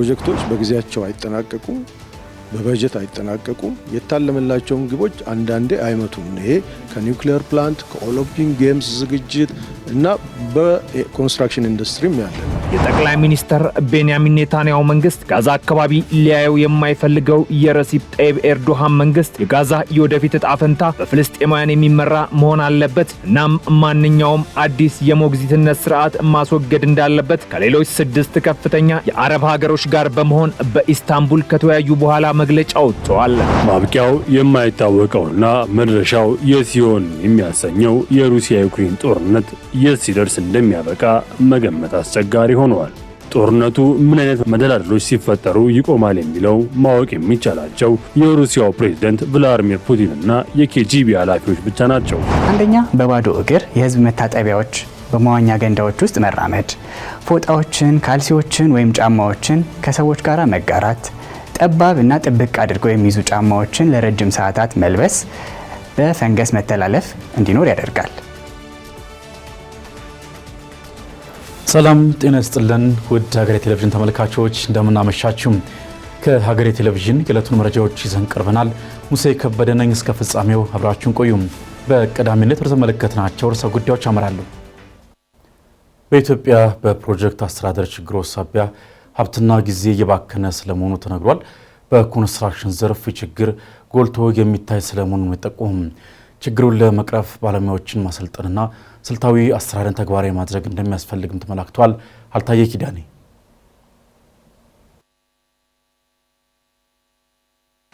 ፕሮጀክቶች በጊዜያቸው አይጠናቀቁም በበጀት አይጠናቀቁም የታለመላቸው ግቦች አንዳንዴ አይመቱም ይሄ ከኒውክሊየር ፕላንት ከኦሎምፒክ ጌምስ ዝግጅት እና በኮንስትራክሽን ኢንዱስትሪም ያለ የጠቅላይ ሚኒስትር ቤንያሚን ኔታንያሁ መንግስት ጋዛ አካባቢ ሊያየው የማይፈልገው የረሲፕ ጣይብ ኤርዶሃን መንግስት የጋዛ የወደፊት ዕጣ ፈንታ በፍልስጤማውያን የሚመራ መሆን አለበት እናም ማንኛውም አዲስ የሞግዚትነት ስርዓት ማስወገድ እንዳለበት ከሌሎች 6 ከፍተኛ የአረብ ሀገሮች ጋር በመሆን በኢስታንቡል ከተወያዩ በኋላ መግለጫ ወጥቷል። ማብቂያው የማይታወቀውና መድረሻው የሲሆን የሚያሰኘው የሩሲያ ዩክሬን ጦርነት የት ሲደርስ እንደሚያበቃ መገመት አስቸጋሪ ሆኗል። ጦርነቱ ምን አይነት መደላድሎች ሲፈጠሩ ይቆማል የሚለው ማወቅ የሚቻላቸው የሩሲያው ፕሬዝዳንት ቭላዲሚር ፑቲንና የኬጂቢ ኃላፊዎች ብቻ ናቸው። አንደኛ በባዶ እግር የህዝብ መታጠቢያዎች በመዋኛ ገንዳዎች ውስጥ መራመድ፣ ፎጣዎችን፣ ካልሲዎችን ወይም ጫማዎችን ከሰዎች ጋር መጋራት፣ ጠባብ እና ጥብቅ አድርገው የሚይዙ ጫማዎችን ለረጅም ሰዓታት መልበስ በፈንገስ መተላለፍ እንዲኖር ያደርጋል። ሰላም ጤና ይስጥልን ውድ ሀገሬ ቴሌቪዥን ተመልካቾች እንደምን አመሻችሁ። ከሀገሬ ቴሌቪዥን የዕለቱን መረጃዎች ይዘን ቀርበናል። ሙሴ ከበደ ነኝ። እስከ ፍጻሜው አብራችሁን ቆዩ። በቀዳሚነት ወደተመለከትናቸው ርዕሰ ጉዳዮች አመራለሁ። በኢትዮጵያ በፕሮጀክት አስተዳደር ችግሮች ሳቢያ ሀብትና ጊዜ እየባከነ ስለመሆኑ ተነግሯል። በኮንስትራክሽን ዘርፍ ችግር ጎልቶ የሚታይ ስለመሆኑ የጠቆሙ ችግሩን ለመቅረፍ ባለሙያዎችን ማሰልጠንና ስልታዊ አሰራርን ተግባራዊ ማድረግ እንደሚያስፈልግም ተመላክቷል። አልታየ ኪዳኔ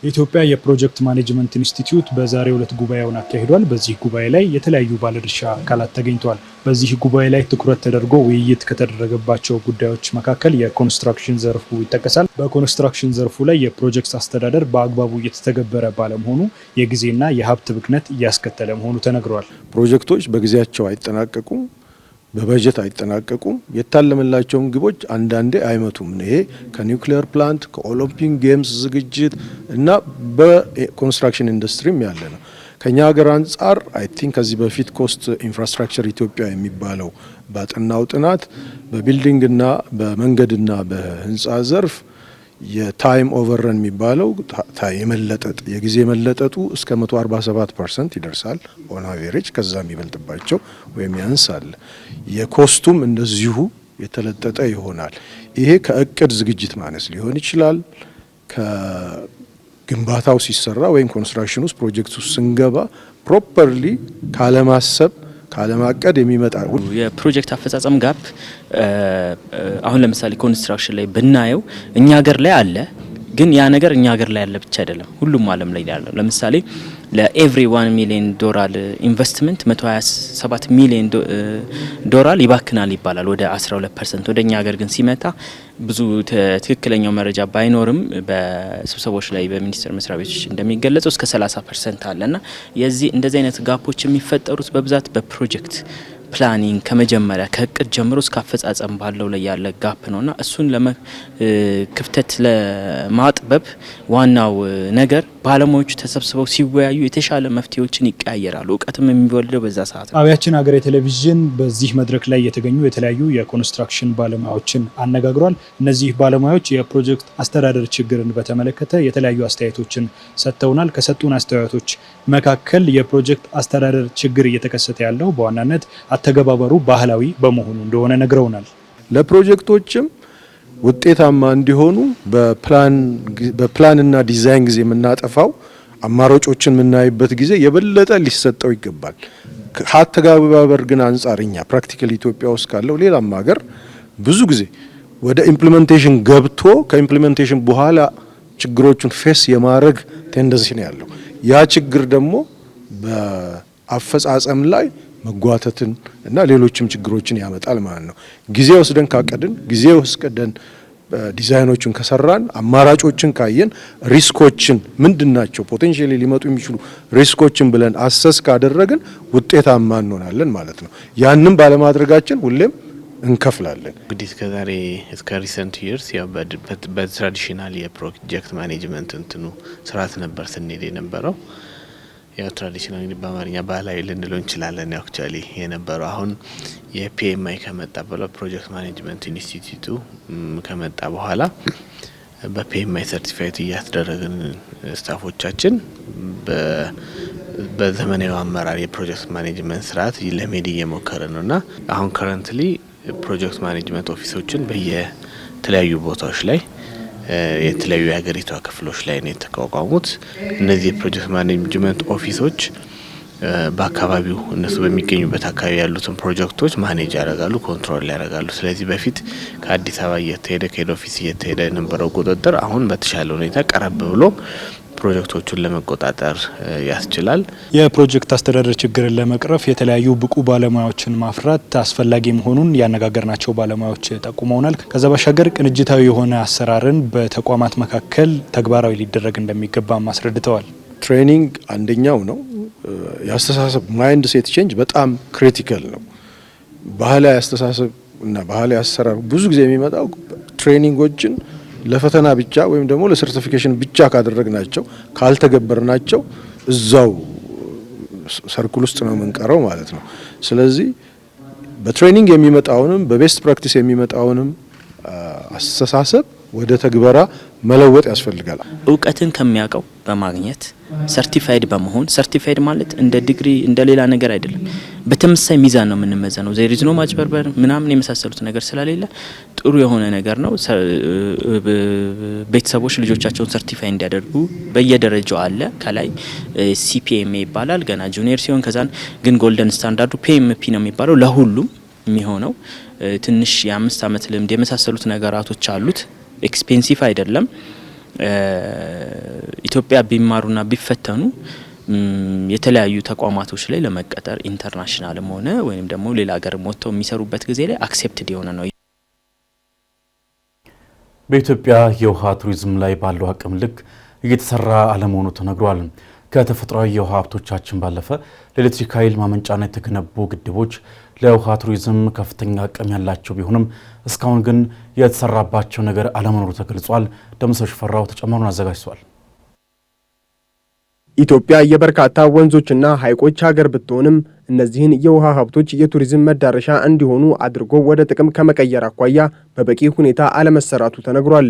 የኢትዮጵያ የፕሮጀክት ማኔጅመንት ኢንስቲትዩት በዛሬው ዕለት ጉባኤውን አካሂዷል። በዚህ ጉባኤ ላይ የተለያዩ ባለድርሻ አካላት ተገኝተዋል። በዚህ ጉባኤ ላይ ትኩረት ተደርጎ ውይይት ከተደረገባቸው ጉዳዮች መካከል የኮንስትራክሽን ዘርፉ ይጠቀሳል። በኮንስትራክሽን ዘርፉ ላይ የፕሮጀክት አስተዳደር በአግባቡ እየተተገበረ ባለመሆኑ የጊዜና የሀብት ብክነት እያስከተለ መሆኑ ተነግሯል። ፕሮጀክቶች በጊዜያቸው አይጠናቀቁም በበጀት አይጠናቀቁም የታለመላቸው ግቦች አንዳንዴ አይመቱም ይሄ ከኒውክሊየር ፕላንት ከኦሎምፒክ ጌምስ ዝግጅት እና በኮንስትራክሽን ኢንዱስትሪም ያለ ነው። ከኛ ሀገር አንፃር አይ ቲንክ ከዚህ በፊት ኮስት ኢንፍራስትራክቸር ኢትዮጵያ የሚባለው ባጠናው ጥናት በቢልዲንግ እና በመንገድና በህንፃ ዘርፍ የታይም ኦቨርረን የሚባለው የጊዜ መለጠጡ እስከ 147% ይደርሳል ኦን አቨሬጅ ከዛም ይበልጥባቸው ወይም ያንሳል። የኮስቱም እንደዚሁ የተለጠጠ ይሆናል። ይሄ ከእቅድ ዝግጅት ማነስ ሊሆን ይችላል። ከግንባታው ሲሰራ ወይም ኮንስትራክሽን ውስጥ ፕሮጀክት ውስጥ ስንገባ ፕሮፐርሊ ካለማሰብ ካለማቀድ የሚመጣ የፕሮጀክት አፈጻጸም ጋፕ አሁን ለምሳሌ ኮንስትራክሽን ላይ ብናየው እኛ ሀገር ላይ አለ፣ ግን ያ ነገር እኛ ሀገር ላይ ያለ ብቻ አይደለም፣ ሁሉም ዓለም ላይ ያለ። ለምሳሌ ለኤቭሪ 1 ሚሊዮን ዶላር ኢንቨስትመንት 127 ሚሊዮን ዶላር ይባክናል ይባላል፣ ወደ 12%። ወደኛ ሀገር ግን ሲመጣ ብዙ ትክክለኛው መረጃ ባይኖርም በስብሰቦች ላይ በሚኒስቴር መስሪያ ቤቶች እንደሚገለጸው እስከ 30% አለና እንደዚህ አይነት ጋፖች የሚፈጠሩት በብዛት በፕሮጀክት ፕላኒንግ ከመጀመሪያ ከእቅድ ጀምሮ እስከ አፈጻጸም ባለው ላይ ያለ ጋፕ ነውና እሱን ክፍተት ለማጥበብ ዋናው ነገር ባለሙያዎች ተሰብስበው ሲወያዩ የተሻለ መፍትሄዎችን ይቀያየራሉ። እውቀትም የሚወልደው በዛ ሰዓት ነው። ጣቢያችን ሀገሬ ቴሌቪዥን በዚህ መድረክ ላይ የተገኙ የተለያዩ የኮንስትራክሽን ባለሙያዎችን አነጋግሯል። እነዚህ ባለሙያዎች የፕሮጀክት አስተዳደር ችግርን በተመለከተ የተለያዩ አስተያየቶችን ሰጥተውናል። ከሰጡን አስተያየቶች መካከል የፕሮጀክት አስተዳደር ችግር እየተከሰተ ያለው በዋናነት አተገባበሩ ባህላዊ በመሆኑ እንደሆነ ነግረውናል። ለፕሮጀክቶችም ውጤታማ እንዲሆኑ በፕላንና ዲዛይን ጊዜ የምናጠፋው አማራጮችን የምናይበት ጊዜ የበለጠ ሊሰጠው ይገባል። ከአተገባበር ግን አንጻርኛ ፕራክቲካሊ ኢትዮጵያ ውስጥ ካለው ሌላም ሀገር ብዙ ጊዜ ወደ ኢምፕሊሜንቴሽን ገብቶ ከኢምፕሊሜንቴሽን በኋላ ችግሮቹን ፌስ የማድረግ ቴንደንሲ ነው ያለው። ያ ችግር ደግሞ በአፈጻጸም ላይ መጓተትን እና ሌሎችም ችግሮችን ያመጣል ማለት ነው። ጊዜ ወስደን ካቀድን ጊዜ ወስደን ዲዛይኖችን ከሰራን አማራጮችን ካየን ሪስኮችን ምንድናቸው ፖቴንሻሊ ሊመጡ የሚችሉ ሪስኮችን ብለን አሰስ ካደረግን ውጤታማ እንሆናለን ማለት ነው። ያንን ባለማድረጋችን ሁሌም እንከፍላለን። እንግዲህ እስከዛሬ እስከ ሪሰንት ይርስ ያው በትራዲሽናል የፕሮጀክት ማኔጅመንት እንትኑ ስርዓት ነበር ስንሄድ የነበረው። ያው ትራዲሽናል በአማርኛ ባህላዊ ልንለው እንችላለን። ያው አክቹአሊ የነበረው አሁን የፒኤምአይ ከመጣ በኋላ ፕሮጀክት ማኔጅመንት ኢንስቲትዩቱ ከመጣ በኋላ በፒኤምአይ ሰርቲፋይድ እያስደረግን ስታፎቻችን በዘመናዊ አመራር የፕሮጀክት ማኔጅመንት ስርዓት ለመሄድ እየሞከረ ነውና አሁን ከረንትሊ ፕሮጀክት ማኔጅመንት ኦፊሶችን በየተለያዩ ቦታዎች ላይ የተለያዩ የሀገሪቷ ክፍሎች ላይ ነው የተቋቋሙት። እነዚህ የፕሮጀክት ማኔጅመንት ኦፊሶች በአካባቢው እነሱ በሚገኙበት አካባቢ ያሉትን ፕሮጀክቶች ማኔጅ ያደርጋሉ፣ ኮንትሮል ያደርጋሉ። ስለዚህ በፊት ከአዲስ አበባ እየተሄደ ከሄድ ኦፊስ እየተሄደ የነበረው ቁጥጥር አሁን በተሻለ ሁኔታ ቀረብ ብሎ ፕሮጀክቶቹን ለመቆጣጠር ያስችላል። የፕሮጀክት አስተዳደር ችግርን ለመቅረፍ የተለያዩ ብቁ ባለሙያዎችን ማፍራት አስፈላጊ መሆኑን ያነጋገርናቸው ባለሙያዎች ጠቁመውናል። ከዛ ባሻገር ቅንጅታዊ የሆነ አሰራርን በተቋማት መካከል ተግባራዊ ሊደረግ እንደሚገባም አስረድተዋል። ትሬኒንግ አንደኛው ነው። የአስተሳሰብ ማይንድ ሴት ቼንጅ በጣም ክሪቲካል ነው። ባህላዊ አስተሳሰብ እና ባህላዊ አሰራር ብዙ ጊዜ የሚመጣው ትሬኒንጎችን ለፈተና ብቻ ወይም ደግሞ ለሰርቲፊኬሽን ብቻ ካደረግናቸው ካልተገበርናቸው እዛው ሰርኩል ውስጥ ነው የምንቀረው ማለት ነው። ስለዚህ በትሬኒንግ የሚመጣውንም በቤስት ፕራክቲስ የሚመጣውንም አስተሳሰብ ወደ ተግበራ መለወጥ ያስፈልጋል። እውቀትን ከሚያውቀው በማግኘት ሰርቲፋይድ በመሆን ሰርቲፋይድ ማለት እንደ ዲግሪ እንደ ሌላ ነገር አይደለም። በተመሳሳይ ሚዛን ነው የምንመዘነው። ዜር ኢዝ ኖ ማጭበርበር ምናምን የመሳሰሉት ነገር ስለሌለ ጥሩ የሆነ ነገር ነው። ቤተሰቦች ልጆቻቸውን ሰርቲፋይ እንዲያደርጉ በየደረጃው አለ። ከላይ ሲፒኤም ይባላል ገና ጁኒየር ሲሆን ከዛን ግን ጎልደን ስታንዳርዱ ፒኤምፒ ነው የሚባለው ለሁሉም የሚሆነው። ትንሽ የ5 ዓመት ልምድ የመሳሰሉት ነገራቶች አሉት። ኤክስፔንሲቭ አይደለም። ኢትዮጵያ ቢማሩና ቢፈተኑ የተለያዩ ተቋማቶች ላይ ለመቀጠር ኢንተርናሽናልም ሆነ ወይም ደግሞ ሌላ ሀገር ወጥተው የሚሰሩበት ጊዜ ላይ አክሴፕትድ የሆነ ነው። በኢትዮጵያ የውሃ ቱሪዝም ላይ ባለው አቅም ልክ እየተሰራ አለመሆኑ ተነግሯል። ከተፈጥሯዊ የውሃ ሀብቶቻችን ባለፈ ለኤሌክትሪክ ኃይል ማመንጫነት የተገነቡ ግድቦች ለውሃ ቱሪዝም ከፍተኛ አቅም ያላቸው ቢሆንም እስካሁን ግን የተሰራባቸው ነገር አለመኖሩ ተገልጿል። ደምሰው ሽፈራው ተጨማሪውን አዘጋጅቷል። ኢትዮጵያ የበርካታ ወንዞችና ሐይቆች ሀገር ብትሆንም እነዚህን የውሃ ሀብቶች የቱሪዝም መዳረሻ እንዲሆኑ አድርጎ ወደ ጥቅም ከመቀየር አኳያ በበቂ ሁኔታ አለመሰራቱ ተነግሯል።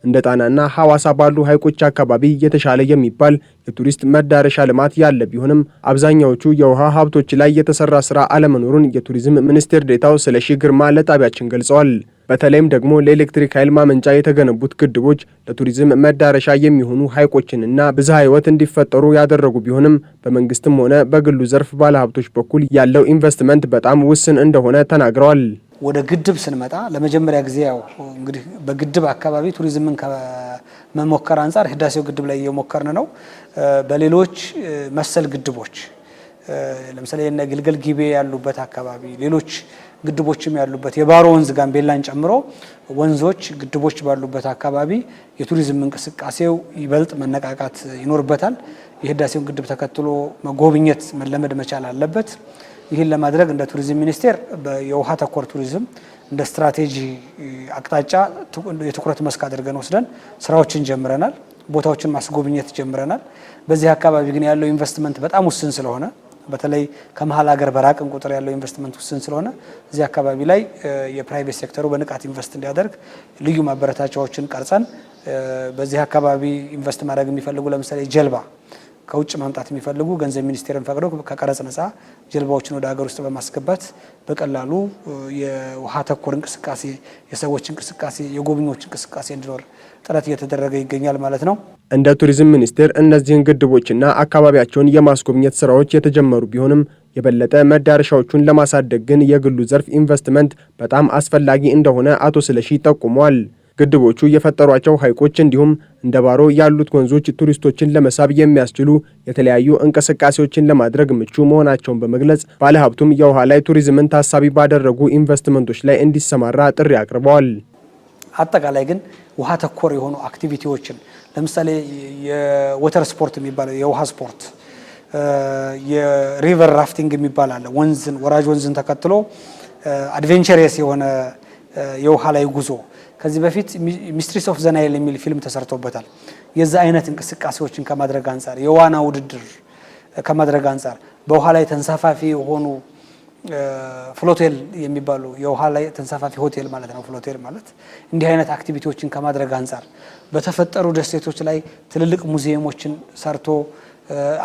እንደ ጣናና ሐዋሳ ባሉ ሐይቆች አካባቢ የተሻለ የሚባል የቱሪስት መዳረሻ ልማት ያለ ቢሆንም አብዛኛዎቹ የውሃ ሀብቶች ላይ የተሰራ ስራ አለመኖሩን የቱሪዝም ሚኒስቴር ዴኤታው ስለሺ ግርማ ለጣቢያችን ገልጸዋል። በተለይም ደግሞ ለኤሌክትሪክ ኃይል ማመንጫ የተገነቡት ግድቦች ለቱሪዝም መዳረሻ የሚሆኑ ሐይቆችንና ብዝሃ ሕይወት እንዲፈጠሩ ያደረጉ ቢሆንም በመንግስትም ሆነ በግሉ ዘርፍ ባለሀብቶች በኩል ያለው ኢንቨስትመንት በጣም ውስን እንደሆነ ተናግረዋል። ወደ ግድብ ስንመጣ ለመጀመሪያ ጊዜ ያው እንግዲህ በግድብ አካባቢ ቱሪዝምን ከመሞከር አንጻር ህዳሴው ግድብ ላይ እየሞከርን ነው። በሌሎች መሰል ግድቦች ለምሳሌ የነ ግልገል ጊቤ ያሉበት አካባቢ ሌሎች ግድቦችም ያሉበት የባሮ ወንዝ ጋምቤላን ጨምሮ ወንዞች ግድቦች ባሉበት አካባቢ የቱሪዝም እንቅስቃሴው ይበልጥ መነቃቃት ይኖርበታል። የህዳሴውን ግድብ ተከትሎ መጎብኘት መለመድ መቻል አለበት። ይህን ለማድረግ እንደ ቱሪዝም ሚኒስቴር የውሃ ተኮር ቱሪዝም እንደ ስትራቴጂ አቅጣጫ የትኩረት መስክ አድርገን ወስደን ስራዎችን ጀምረናል። ቦታዎችን ማስጎብኘት ጀምረናል። በዚህ አካባቢ ግን ያለው ኢንቨስትመንት በጣም ውስን ስለሆነ በተለይ ከመሀል ሀገር በራቅን ቁጥር ያለው ኢንቨስትመንት ውስን ስለሆነ እዚህ አካባቢ ላይ የፕራይቬት ሴክተሩ በንቃት ኢንቨስት እንዲያደርግ ልዩ ማበረታቻዎችን ቀርጸን በዚህ አካባቢ ኢንቨስት ማድረግ የሚፈልጉ ለምሳሌ ጀልባ ከውጭ ማምጣት የሚፈልጉ ገንዘብ ሚኒስቴርን ፈቅዶ ከቀረጽ ነጻ ጀልባዎችን ወደ ሀገር ውስጥ በማስገባት በቀላሉ የውሃ ተኮር እንቅስቃሴ፣ የሰዎች እንቅስቃሴ፣ የጎብኚዎች እንቅስቃሴ እንዲኖር ጥረት እየተደረገ ይገኛል ማለት ነው። እንደ ቱሪዝም ሚኒስቴር እነዚህን ግድቦችና አካባቢያቸውን የማስጎብኘት ስራዎች የተጀመሩ ቢሆንም የበለጠ መዳረሻዎቹን ለማሳደግ ግን የግሉ ዘርፍ ኢንቨስትመንት በጣም አስፈላጊ እንደሆነ አቶ ስለሺ ጠቁመዋል። ግድቦቹ የፈጠሯቸው ሐይቆች እንዲሁም እንደ ባሮ ያሉት ወንዞች ቱሪስቶችን ለመሳብ የሚያስችሉ የተለያዩ እንቅስቃሴዎችን ለማድረግ ምቹ መሆናቸውን በመግለጽ ባለሀብቱም የውሃ ላይ ቱሪዝምን ታሳቢ ባደረጉ ኢንቨስትመንቶች ላይ እንዲሰማራ ጥሪ አቅርበዋል። አጠቃላይ ግን ውሃ ተኮር የሆኑ አክቲቪቲዎችን ለምሳሌ የወተር ስፖርት የሚባለው የውሃ ስፖርት፣ የሪቨር ራፍቲንግ የሚባል አለ። ወንዝን ወራጅ ወንዝን ተከትሎ አድቬንቸርስ የሆነ የውሃ ላይ ጉዞ ከዚህ በፊት ሚስትሪስ ኦፍ ዘ ናይል የሚል ፊልም ተሰርቶበታል። የዛ አይነት እንቅስቃሴዎችን ከማድረግ አንጻር የዋና ውድድር ከማድረግ አንጻር በውሃ ላይ ተንሳፋፊ የሆኑ ፍሎቴል የሚባሉ የውሃ ላይ ተንሳፋፊ ሆቴል ማለት ነው። ፍሎቴል ማለት እንዲህ አይነት አክቲቪቲዎችን ከማድረግ አንጻር በተፈጠሩ ደሴቶች ላይ ትልልቅ ሙዚየሞችን ሰርቶ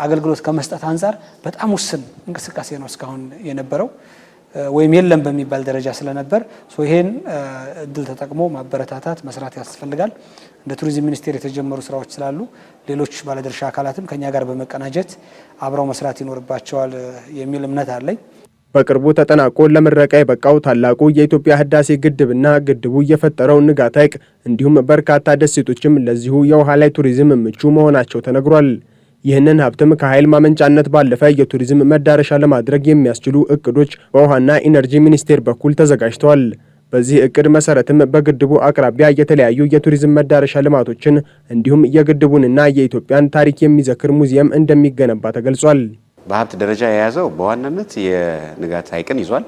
አገልግሎት ከመስጠት አንጻር በጣም ውስን እንቅስቃሴ ነው እስካሁን የነበረው ወይም የለም በሚባል ደረጃ ስለነበር ይሄን እድል ተጠቅሞ ማበረታታት መስራት ያስፈልጋል። እንደ ቱሪዝም ሚኒስቴር የተጀመሩ ስራዎች ስላሉ ሌሎች ባለድርሻ አካላትም ከኛ ጋር በመቀናጀት አብረው መስራት ይኖርባቸዋል የሚል እምነት አለኝ። በቅርቡ ተጠናቆ ለምረቃ የበቃው ታላቁ የኢትዮጵያ ህዳሴ ግድብና ግድቡ የፈጠረው ንጋት ሐይቅ እንዲሁም በርካታ ደሴቶችም ለዚሁ የውሃ ላይ ቱሪዝም ምቹ መሆናቸው ተነግሯል። ይህንን ሀብትም ከኃይል ማመንጫነት ባለፈ የቱሪዝም መዳረሻ ለማድረግ የሚያስችሉ እቅዶች በውሃና ኢነርጂ ሚኒስቴር በኩል ተዘጋጅተዋል። በዚህ እቅድ መሰረትም በግድቡ አቅራቢያ የተለያዩ የቱሪዝም መዳረሻ ልማቶችን እንዲሁም የግድቡንና የኢትዮጵያን ታሪክ የሚዘክር ሙዚየም እንደሚገነባ ተገልጿል። በሀብት ደረጃ የያዘው በዋናነት የንጋት ሐይቅን ይዟል።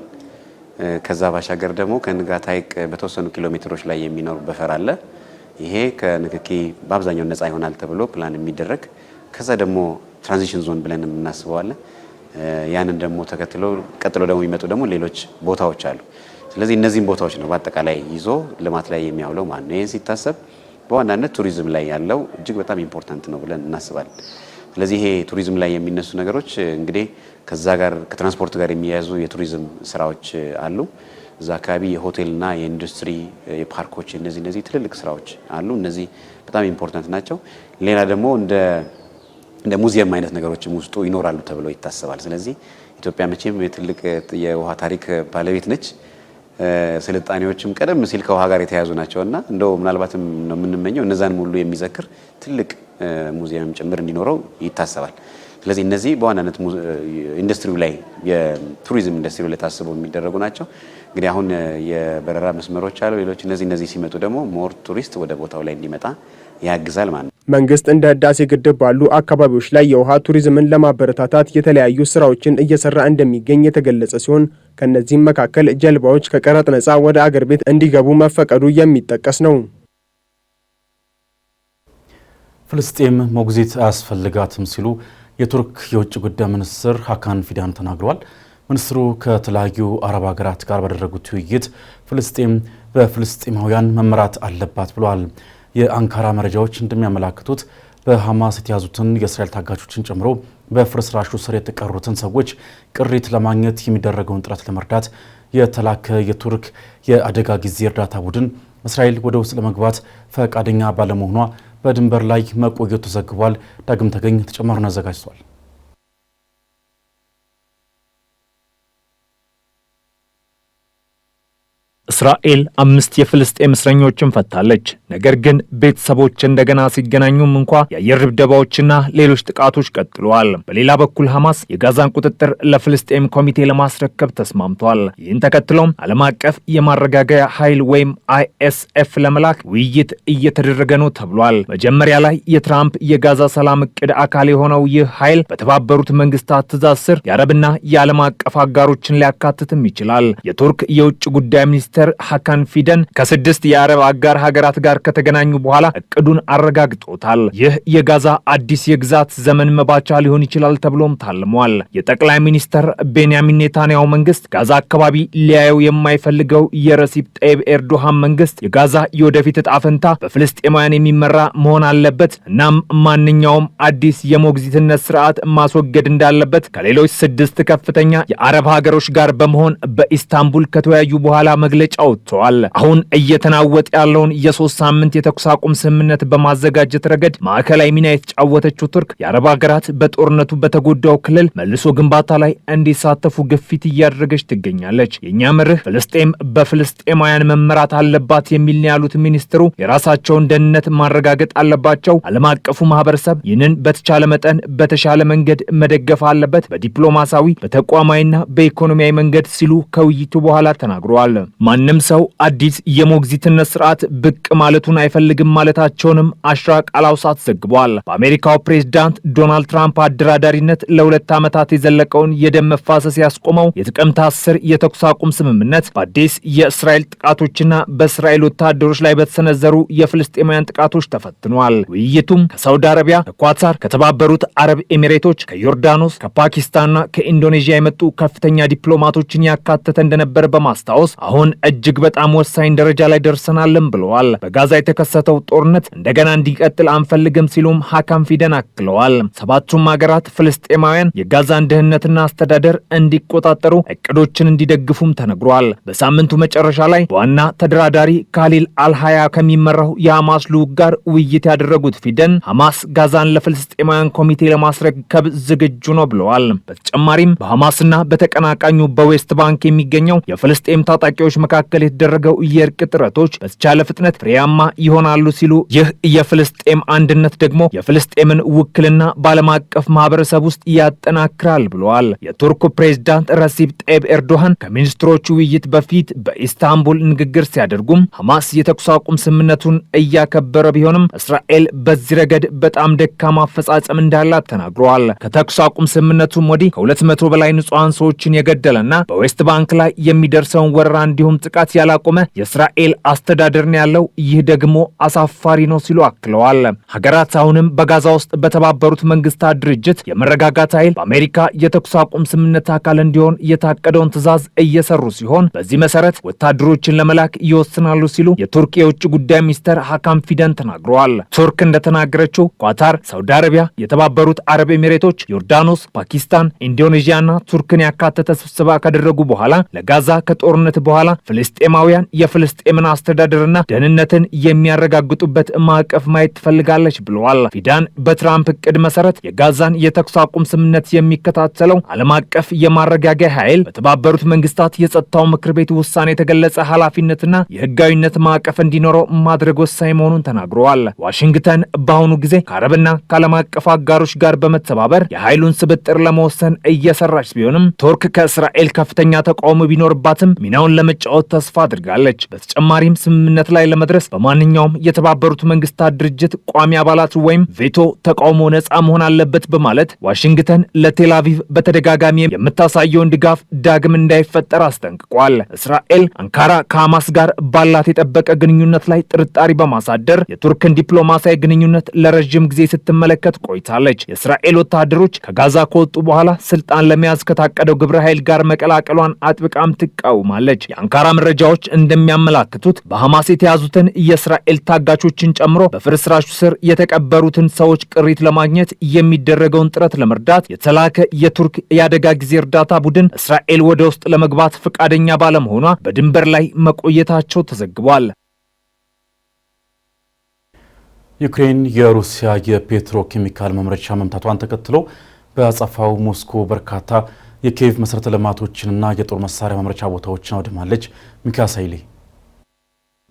ከዛ ባሻገር ደግሞ ከንጋት ሐይቅ በተወሰኑ ኪሎ ሜትሮች ላይ የሚኖር በፈር አለ። ይሄ ከንክኪ በአብዛኛው ነፃ ይሆናል ተብሎ ፕላን የሚደረግ ከዛ ደግሞ ትራንዚሽን ዞን ብለን የምናስበዋለን። ያንን ደግሞ ተከትሎ ቀጥሎ ደግሞ የሚመጡ ደግሞ ሌሎች ቦታዎች አሉ። ስለዚህ እነዚህን ቦታዎች ነው በአጠቃላይ ይዞ ልማት ላይ የሚያውለው ማለት ነው። ይህን ሲታሰብ በዋናነት ቱሪዝም ላይ ያለው እጅግ በጣም ኢምፖርታንት ነው ብለን እናስባለን። ስለዚህ ይሄ ቱሪዝም ላይ የሚነሱ ነገሮች እንግዲህ ከዛ ጋር ከትራንስፖርት ጋር የሚያያዙ የቱሪዝም ስራዎች አሉ። እዛ አካባቢ የሆቴልና የኢንዱስትሪ የፓርኮች እነዚህ ትልልቅ ስራዎች አሉ። እነዚህ በጣም ኢምፖርታንት ናቸው። ሌላ ደግሞ እንደ ሙዚየም አይነት ነገሮችም ውስጡ ይኖራሉ ተብሎ ይታሰባል። ስለዚህ ኢትዮጵያ መቼም ትልቅ የውሃ ታሪክ ባለቤት ነች። ስልጣኔዎችም ቀደም ሲል ከውሃ ጋር የተያዙ ናቸውና እንደው ምናልባትም ነው የምንመኘው እነዛን ሙሉ የሚዘክር ትልቅ ሙዚየም ጭምር እንዲኖረው ይታሰባል። ስለዚህ እነዚህ በዋናነት ኢንዱስትሪው ላይ የቱሪዝም ኢንዱስትሪው ላይ ታስበው የሚደረጉ ናቸው። እንግዲህ አሁን የበረራ መስመሮች አሉ። ሌሎች እነዚህ ሲመጡ ደግሞ ሞር ቱሪስት ወደ ቦታው ላይ እንዲመጣ ያግዛል ማለት ነው። መንግስት እንደ ህዳሴ ግድብ ባሉ አካባቢዎች ላይ የውሃ ቱሪዝምን ለማበረታታት የተለያዩ ስራዎችን እየሰራ እንደሚገኝ የተገለጸ ሲሆን ከነዚህም መካከል ጀልባዎች ከቀረጥ ነፃ ወደ አገር ቤት እንዲገቡ መፈቀዱ የሚጠቀስ ነው። ፍልስጤም ሞግዚት አያስፈልጋትም ሲሉ የቱርክ የውጭ ጉዳይ ሚኒስትር ሀካን ፊዳን ተናግረዋል። ሚኒስትሩ ከተለያዩ አረብ ሀገራት ጋር ባደረጉት ውይይት ፍልስጤም በፍልስጤማውያን መመራት አለባት ብለዋል። የአንካራ መረጃዎች እንደሚያመላክቱት በሐማስ የተያዙትን የእስራኤል ታጋቾችን ጨምሮ በፍርስራሹ ስር የተቀሩትን ሰዎች ቅሪት ለማግኘት የሚደረገውን ጥረት ለመርዳት የተላከ የቱርክ የአደጋ ጊዜ እርዳታ ቡድን እስራኤል ወደ ውስጥ ለመግባት ፈቃደኛ ባለመሆኗ በድንበር ላይ መቆየቱ ተዘግቧል። ዳግም ተገኝ ተጨማሪውን አዘጋጅቷል። እስራኤል 5 የፍልስጤም እስረኞችን ፈታለች። ነገር ግን ቤተሰቦች እንደገና ሲገናኙም እንኳ የአየር ድብደባዎችና ሌሎች ጥቃቶች ቀጥለዋል። በሌላ በኩል ሐማስ የጋዛን ቁጥጥር ለፍልስጤም ኮሚቴ ለማስረከብ ተስማምቷል። ይህን ተከትሎም ዓለም አቀፍ የማረጋገያ ኃይል ወይም ISF ለመላክ ውይይት እየተደረገ ነው ተብሏል። መጀመሪያ ላይ የትራምፕ የጋዛ ሰላም እቅድ አካል የሆነው ይህ ኃይል በተባበሩት መንግስታት ትዕዛዝ ስር የአረብና የዓለም አቀፍ አጋሮችን ሊያካትትም ይችላል። የቱርክ የውጭ ጉዳይ ሚኒስትር ሀካን ፊደን ከ6 የአረብ አጋር ሀገራት ጋር ከተገናኙ በኋላ እቅዱን አረጋግጦታል። ይህ የጋዛ አዲስ የግዛት ዘመን መባቻ ሊሆን ይችላል ተብሎም ታልሟል። የጠቅላይ ሚኒስትር ቤንያሚን ኔታንያሁ መንግስት ጋዛ አካባቢ ሊያየው የማይፈልገው የረሲፕ ጠይብ ኤርዶሃን መንግስት የጋዛ የወደፊት እጣ ፈንታ በፍልስጤማውያን የሚመራ መሆን አለበት፣ እናም ማንኛውም አዲስ የሞግዚትነት ስርዓት ማስወገድ እንዳለበት ከሌሎች 6 ከፍተኛ የአረብ ሀገሮች ጋር በመሆን በኢስታንቡል ከተወያዩ በኋላ መግለጫ ወጥተዋል። አሁን እየተናወጠ ያለውን የ3 ሳምንት የተኩስ አቁም ስምምነት በማዘጋጀት ረገድ ማዕከላዊ ሚና የተጫወተችው ቱርክ የአረብ ሀገራት በጦርነቱ በተጎዳው ክልል መልሶ ግንባታ ላይ እንዲሳተፉ ግፊት እያደረገች ትገኛለች። የእኛ መርህ ፍልስጤም በፍልስጤማውያን መመራት አለባት የሚል ነው ያሉት ሚኒስትሩ የራሳቸውን ደህንነት ማረጋገጥ አለባቸው። ዓለም አቀፉ ማህበረሰብ ይህንን በተቻለ መጠን በተሻለ መንገድ መደገፍ አለበት፣ በዲፕሎማሲያዊ በተቋማዊና በኢኮኖሚያዊ መንገድ ሲሉ ከውይይቱ በኋላ ተናግረዋል። ማንም ሰው አዲስ የሞግዚትነት ስርዓት ብቅ ማለቱን አይፈልግም ማለታቸውንም አሽራቅ አላውሳት ዘግቧል። በአሜሪካው ፕሬዝዳንት ዶናልድ ትራምፕ አደራዳሪነት ለ2 ዓመታት የዘለቀውን የደም መፋሰስ ያስቆመው የጥቅምት 10 የተኩስ አቁም ስምምነት በአዲስ የእስራኤል ጥቃቶችና በእስራኤል ወታደሮች ላይ በተሰነዘሩ የፍልስጤማውያን ጥቃቶች ተፈትኗል። ውይይቱም ከሳውዲ አረቢያ፣ ከኳታር፣ ከተባበሩት አረብ ኤሚሬቶች፣ ከዮርዳኖስ፣ ከፓኪስታንና ከኢንዶኔዥያ የመጡ ከፍተኛ ዲፕሎማቶችን ያካተተ እንደነበር በማስታወስ አሁን እጅግ በጣም ወሳኝ ደረጃ ላይ ደርሰናልም ብለዋል። በጋዛ የተከሰተው ጦርነት እንደገና እንዲቀጥል አንፈልግም ሲሉም ሐካም ፊደን አክለዋል። ሰባቱም ሀገራት ፍልስጤማውያን የጋዛን ደህንነትና አስተዳደር እንዲቆጣጠሩ እቅዶችን እንዲደግፉም ተነግሯል። በሳምንቱ መጨረሻ ላይ በዋና ተደራዳሪ ካሊል አልሃያ ከሚመራው የሐማስ ልዑክ ጋር ውይይት ያደረጉት ፊደን ሐማስ ጋዛን ለፍልስጤማውያን ኮሚቴ ለማስረከብ ዝግጁ ነው ብለዋል። በተጨማሪም በሐማስና በተቀናቃኙ በዌስት ባንክ የሚገኘው የፍልስጤም ታጣቂዎች መካከል የተደረገው የእርቅ ጥረቶች በተቻለ ፍጥነት ፍሬያማ ይሆናሉ ሲሉ ይህ የፍልስጤም አንድነት ደግሞ የፍልስጤምን ውክልና በዓለም አቀፍ ማህበረሰብ ውስጥ ያጠናክራል ብለዋል። የቱርክ ፕሬዝዳንት ረሲፕ ጣይብ ኤርዶሃን ከሚኒስትሮቹ ውይይት በፊት በኢስታንቡል ንግግር ሲያደርጉም ሐማስ የተኩስ አቁም ስምምነቱን እያከበረ ቢሆንም እስራኤል በዚህ ረገድ በጣም ደካማ አፈጻጸም እንዳላት ተናግረዋል። ከተኩስ አቁም ስምምነቱም ወዲህ ከ200 በላይ ንጹሃን ሰዎችን የገደለና በዌስት ባንክ ላይ የሚደርሰውን ወረራ እንዲሁም ጥቃት ያላቆመ የእስራኤል አስተዳደር ነው ያለው። ይህ ደግሞ አሳፋሪ ነው ሲሉ አክለዋል። ሀገራት አሁንም በጋዛ ውስጥ በተባበሩት መንግስታት ድርጅት የመረጋጋት ኃይል በአሜሪካ የተኩስ አቁም ስምምነት አካል እንዲሆን የታቀደውን ትዕዛዝ እየሰሩ ሲሆን በዚህ መሰረት ወታደሮችን ለመላክ ይወስናሉ ሲሉ የቱርክ የውጭ ጉዳይ ሚኒስትር ሐካም ፊደን ተናግረዋል። ቱርክ እንደተናገረችው ኳታር፣ ሳውዲ አረቢያ፣ የተባበሩት አረብ ኤሚሬቶች፣ ዮርዳኖስ፣ ፓኪስታን፣ ኢንዶኔዥያና ቱርክን ያካተተ ስብሰባ ካደረጉ በኋላ ለጋዛ ከጦርነት በኋላ ፍልስጤማውያን የፍልስጤምን አስተዳደርና ደህንነትን የሚያረጋግጡበት ማዕቀፍ ማየት ትፈልጋለች ብለዋል። ፊዳን በትራምፕ እቅድ መሰረት የጋዛን የተኩስ አቁም ስምምነት የሚከታተለው ዓለም አቀፍ የማረጋጊያ ኃይል በተባበሩት መንግስታት የጸጥታው ምክር ቤት ውሳኔ የተገለጸ ኃላፊነትና የህጋዊነት ማዕቀፍ እንዲኖረው ማድረግ ወሳኝ መሆኑን ተናግረዋል። ዋሽንግተን በአሁኑ ጊዜ ከአረብና ከዓለም አቀፍ አጋሮች ጋር በመተባበር የኃይሉን ስብጥር ለመወሰን እየሰራች ቢሆንም ቱርክ ከእስራኤል ከፍተኛ ተቃውሞ ቢኖርባትም ሚናውን ለመጫወት ተስፋ አድርጋለች። በተጨማሪም ስምምነት ላይ ለመድረስ በማንኛውም የተባበሩት መንግስታት ድርጅት ቋሚ አባላት ወይም ቬቶ ተቃውሞ ነፃ መሆን አለበት በማለት ዋሽንግተን ለቴል አቪቭ በተደጋጋሚ የምታሳየውን ድጋፍ ዳግም እንዳይፈጠር አስጠንቅቋል። እስራኤል አንካራ ከሐማስ ጋር ባላት የጠበቀ ግንኙነት ላይ ጥርጣሬ በማሳደር የቱርክን ዲፕሎማሲያዊ ግንኙነት ለረጅም ጊዜ ስትመለከት ቆይታለች። የእስራኤል ወታደሮች ከጋዛ ከወጡ በኋላ ስልጣን ለመያዝ ከታቀደው ግብረ ኃይል ጋር መቀላቀሏን አጥብቃም ትቃወማለች። የአንካራ መረጃዎች እንደሚያመላክቱት በሐማስ የተያዙትን የእስራኤል ታጋቾችን ጨምሮ በፍርስራሹ ስር የተቀበሩትን ሰዎች ቅሪት ለማግኘት የሚደረገውን ጥረት ለመርዳት የተላከ የቱርክ የአደጋ ጊዜ እርዳታ ቡድን እስራኤል ወደ ውስጥ ለመግባት ፈቃደኛ ባለመሆኗ በድንበር ላይ መቆየታቸው ተዘግቧል። ዩክሬን የሩሲያ የፔትሮኬሚካል ማምረቻ መምታቷን ተከትሎ በአጸፋው ሞስኮ በርካታ የኪየቭ መሰረተ ልማቶችንና የጦር መሳሪያ ማምረቻ ቦታዎችን አውድማለች። ሚካኤል ኃይሌ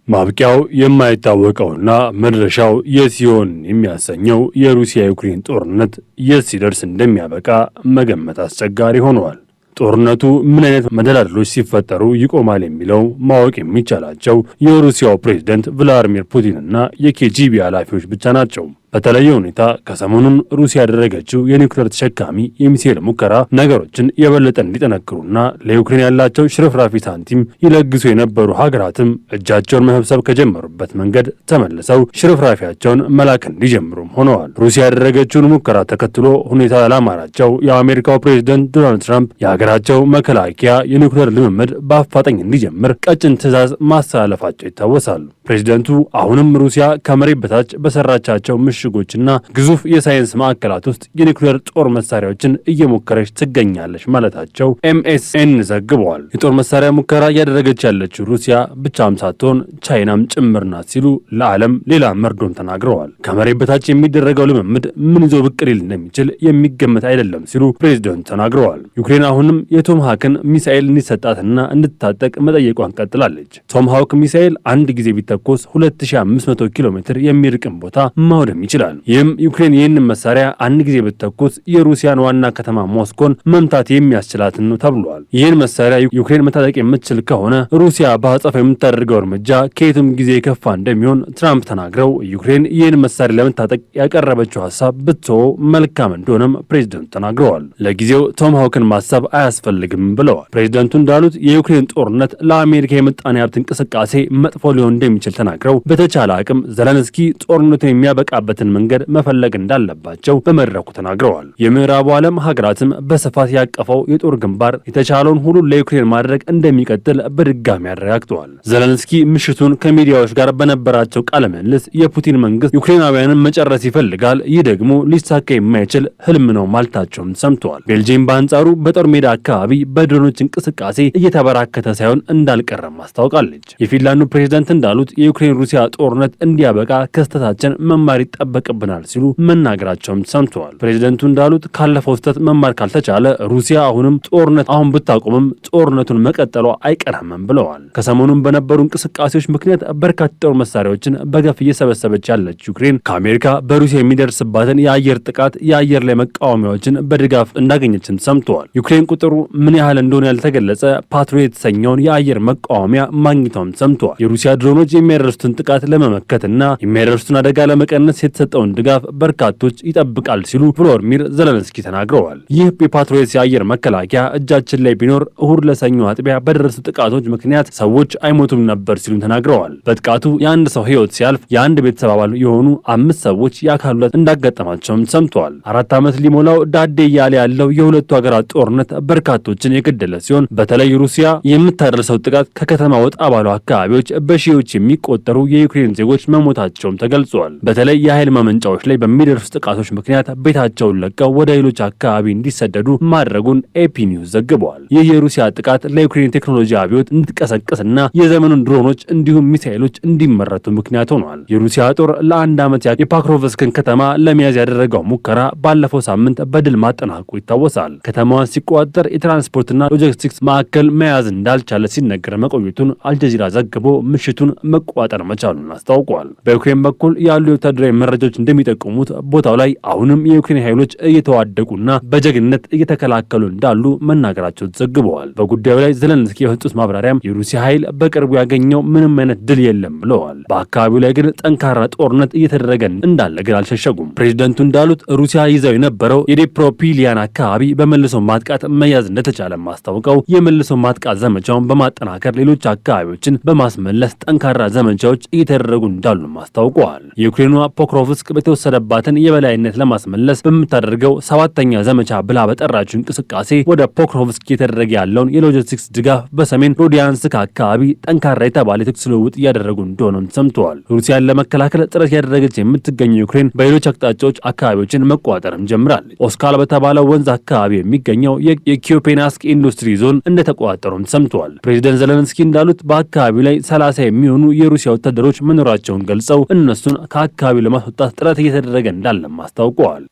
ማብቂያው የማይታወቀውና መድረሻው የት ሲሆን የሚያሰኘው የሩሲያ ዩክሬን ጦርነት የት ሲደርስ እንደሚያበቃ መገመት አስቸጋሪ ሆኗል። ጦርነቱ ምን አይነት መደላድሎች ሲፈጠሩ ይቆማል የሚለው ማወቅ የሚቻላቸው የሩሲያው ፕሬዝዳንት ቭላዲሚር ፑቲንና የኬጂቢ ኃላፊዎች ብቻ ናቸው። በተለየ ሁኔታ ከሰሞኑን ሩሲያ ያደረገችው የኒውክሌር ተሸካሚ የሚሳኤል ሙከራ ነገሮችን የበለጠ እንዲጠነክሩና ለዩክሬን ያላቸው ሽርፍራፊ ሳንቲም ይለግሱ የነበሩ ሀገራትም እጃቸውን መሰብሰብ ከጀመሩበት መንገድ ተመልሰው ሽርፍራፊያቸውን መላክ እንዲጀምሩም ሆነዋል። ሩሲያ ያደረገችውን ሙከራ ተከትሎ ሁኔታ ያላማራቸው የአሜሪካው ፕሬዝዳንት ዶናልድ ትራምፕ የሀገራቸው መከላከያ የኒውክሌር ልምምድ በአፋጣኝ እንዲጀምር ቀጭን ትዕዛዝ ማስተላለፋቸው ይታወሳሉ። ፕሬዝዳንቱ አሁንም ሩሲያ ከመሬት በታች በሰራቻቸው ምሽጎችና ግዙፍ የሳይንስ ማዕከላት ውስጥ የኒውክሌር ጦር መሳሪያዎችን እየሞከረች ትገኛለች ማለታቸው ኤምኤስኤን ዘግበዋል። የጦር መሳሪያ ሙከራ እያደረገች ያለችው ሩሲያ ብቻም ሳትሆን ቻይናም ጭምር ናት ሲሉ ለዓለም ሌላ መርዶን ተናግረዋል። ከመሬት በታች የሚደረገው ልምምድ ምን ይዞ ብቅ ሊል እንደሚችል የሚገመት አይደለም ሲሉ ፕሬዝዳንቱ ተናግረዋል። ዩክሬን አሁንም የቶምሃክን ሚሳኤል እንዲሰጣትና እንድታጠቅ መጠየቋን ቀጥላለች። ቶምሃክ ሚሳኤል አንድ ጊዜ ቢተኮስ 2500 ኪሎ ሜትር የሚርቅን ቦታ ማውደም ይችላል። ይህም ዩክሬን ይህንን መሳሪያ አንድ ጊዜ ብትተኩስ የሩሲያን ዋና ከተማ ሞስኮን መምታት የሚያስችላትን ነው ተብሏል። ይህን መሳሪያ ዩክሬን መታጠቅ የምትችል ከሆነ ሩሲያ በአጸፋ የምታደርገው እርምጃ ከየትም ጊዜ የከፋ እንደሚሆን ትራምፕ ተናግረው ዩክሬን ይህን መሳሪያ ለመታጠቅ ያቀረበችው ሀሳብ ብትተወው መልካም እንደሆነም ፕሬዝደንቱ ተናግረዋል። ለጊዜው ቶማሃውክን ማሰብ አያስፈልግም ብለዋል። ፕሬዝደንቱ እንዳሉት የዩክሬን ጦርነት ለአሜሪካ የምጣኔ ሀብት እንቅስቃሴ መጥፎ ሊሆን እንደሚችል ተናግረው በተቻለ አቅም ዘለንስኪ ጦርነቱን የሚያበቃበትን መንገድ መፈለግ እንዳለባቸው በመድረኩ ተናግረዋል። የምዕራቡ ዓለም ሀገራትም በስፋት ያቀፈው የጦር ግንባር የተቻለውን ሁሉ ለዩክሬን ማድረግ እንደሚቀጥል በድጋሚ አረጋግጠዋል። ዘለንስኪ ምሽቱን ከሚዲያዎች ጋር በነበራቸው ቃለ ምልልስ የፑቲን መንግስት ዩክሬናውያንን መጨረስ ይፈልጋል፣ ይህ ደግሞ ሊሳካ የማይችል ህልም ነው ማለታቸውን ሰምተዋል። ቤልጂየም በአንጻሩ በጦር ሜዳ አካባቢ በድሮኖች እንቅስቃሴ እየተበራከተ ሳይሆን እንዳልቀረም አስታውቃለች። የፊንላንዱ ፕሬዝዳንት እንዳሉት የዩክሬን ሩሲያ ጦርነት እንዲያበቃ ከስተታችን መማር ይጠበቅብናል ሲሉ መናገራቸውም ሰምተዋል። ፕሬዝዳንቱ እንዳሉት ካለፈው ስህተት መማር ካልተቻለ ሩሲያ አሁንም ጦርነት ብታቆምም ጦርነቱን መቀጠሏ አይቀርምም ብለዋል። ከሰሞኑም በነበሩ እንቅስቃሴዎች ምክንያት በርካታ ጦር መሳሪያዎችን በገፍ እየሰበሰበች ያለች ዩክሬን ከአሜሪካ በሩሲያ የሚደርስባትን የአየር ጥቃት የአየር ላይ መቃወሚያዎችን በድጋፍ እንዳገኘችም ሰምተዋል። ዩክሬን ቁጥሩ ምን ያህል እንደሆነ ያልተገለጸ ፓትሪዮት የተሰኘውን የአየር መቃወሚያ ማግኘቷም ሰምተዋል። የሩሲያ ድሮኖች የሚያደርሱትን ጥቃት ለመመከትና የሚያደርሱትን አደጋ ለመቀነስ የተሰጠውን ድጋፍ በርካቶች ይጠብቃል ሲሉ ቮሎዲሚር ዘለንስኪ ተናግረዋል። ይህ የፓትሪዮት የአየር መከላከያ እጃችን ላይ ቢኖር እሁድ ለሰኞ አጥቢያ በደረሱ ጥቃቶች ምክንያት ሰዎች አይሞቱም ነበር ሲሉ ተናግረዋል። በጥቃቱ የአንድ ሰው ሕይወት ሲያልፍ የአንድ ቤተሰብ አባል የሆኑ 5 ሰዎች የአካል ጉዳት እንዳጋጠማቸውም ሰምተዋል። 4 ዓመት ሊሞላው ዳዴ እያለ ያለው የሁለቱ ሀገራት ጦርነት በርካቶችን የገደለ ሲሆን በተለይ ሩሲያ የምታደርሰው ጥቃት ከከተማ ወጣ ባሉ አካባቢዎች በሺዎች የሚቆጠሩ የዩክሬን ዜጎች መሞታቸውም ተገልጿል። በተለይ የኃይል ማመንጫዎች ላይ በሚደርሱ ጥቃቶች ምክንያት ቤታቸውን ለቀው ወደ ሌሎች አካባቢ እንዲሰደዱ ማድረጉን ኤፒ ኒውስ ዘግበዋል። ይህ የሩሲያ ጥቃት ለዩክሬን ቴክኖሎጂ አብዮት እንድትቀሰቅስና የዘመኑን ድሮኖች እንዲሁም ሚሳኤሎች እንዲመረቱ ምክንያት ሆኗል። የሩሲያ ጦር ለአንድ ዓመት የፖክሮቭስክን ከተማ ለመያዝ ያደረገው ሙከራ ባለፈው ሳምንት በድል ማጠናቀቁ ይታወሳል። ከተማዋን ሲቆጣጠር የትራንስፖርትና ሎጂስቲክስ ማዕከል መያዝ እንዳልቻለ ሲነገር መቆየቱን አልጀዚራ ዘግቦ ምሽቱን መቆጣጠር መቻሉን አስታውቋል። በዩክሬን በኩል ያሉ የወታደራዊ መረጃዎች እንደሚጠቁሙት ቦታው ላይ አሁንም የዩክሬን ኃይሎች እየተዋደቁና በጀግንነት እየተከላከሉ እንዳሉ መናገራቸው ዘግበዋል። በጉዳዩ ላይ ዘለንስኪ የሰጡት ማብራሪያም የሩሲያ ኃይል በቅርቡ ያገኘው ምንም አይነት ድል የለም ብለዋል። በአካባቢው ላይ ግን ጠንካራ ጦርነት እየተደረገ እንዳለ ግን አልሸሸጉም። ፕሬዝዳንቱ እንዳሉት ሩሲያ ይዘው የነበረው የዴፕሮፒሊያን አካባቢ በመልሶ ማጥቃት መያዝ እንደተቻለ ማስታውቀው የመልሶ ማጥቃት ዘመቻውን በማጠናከር ሌሎች አካባቢዎችን በማስመለስ ጠንካራ ዘመቻዎች እየተደረጉ እንዳሉ አስታውቀዋል። የዩክሬኗ ፖክሮቭስክ በተወሰደባትን የበላይነት ለማስመለስ በምታደርገው 7ኛ ዘመቻ ብላ በጠራችው እንቅስቃሴ ወደ ፖክሮቭስክ እየተደረገ ያለውን የሎጂስቲክስ ድጋፍ በሰሜን ሮዲያንስክ አካባቢ ጠንካራ የተባለ የተኩስ ልውውጥ እያደረጉ እንደሆነም ሰምተዋል። ሩሲያን ለመከላከል ጥረት ያደረገች የምትገኘው ዩክሬን በሌሎች አቅጣጫዎች አካባቢዎችን መቆጣጠርም ጀምራለች። ኦስካል በተባለው ወንዝ አካባቢ የሚገኘው የኪዮፔናስክ ኢንዱስትሪ ዞን እንደተቆጣጠሩም ሰምተዋል። ፕሬዚደንት ዘለንስኪ እንዳሉት በአካባቢው ላይ 30 የሚሆኑ የሩሲያ ወታደሮች መኖራቸውን ገልጸው እነሱን ከአካባቢው ለማስወጣት ጥረት እየተደረገ እንዳለም አስታውቀዋል።